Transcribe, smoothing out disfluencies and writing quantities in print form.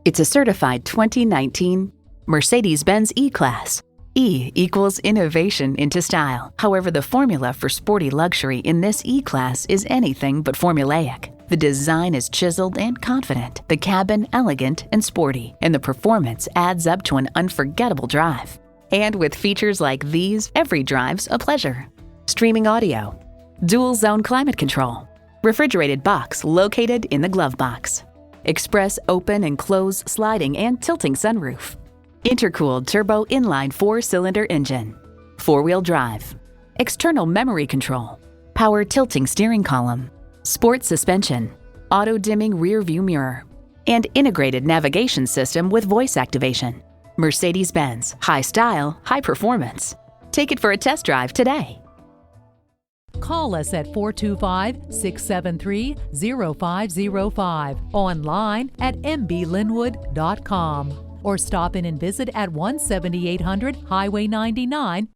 It's a certified 2019 Mercedes-Benz E-Class. E equals innovation into style. However, the formula for sporty luxury in this E-Class is anything but formulaic. The design is chiseled and confident, the cabin elegant and sporty, and the performance adds up to an unforgettable drive. And with features like these, every drive's a pleasure. Streaming audio, dual zone climate control, refrigerated box located in the glove box, express open and close sliding and tilting sunroof, intercooled turbo inline 4-cylinder engine, 4-wheel drive, external memory control, power tilting steering column, sport suspension, auto-dimming rear view mirror, and integrated navigation system with voice activation. Mercedes-Benz, high style, high performance. Take it for a test drive today. Call us at 425-673-0505, online at mblynnwood.com, or stop in and visit at 17800 Highway 99,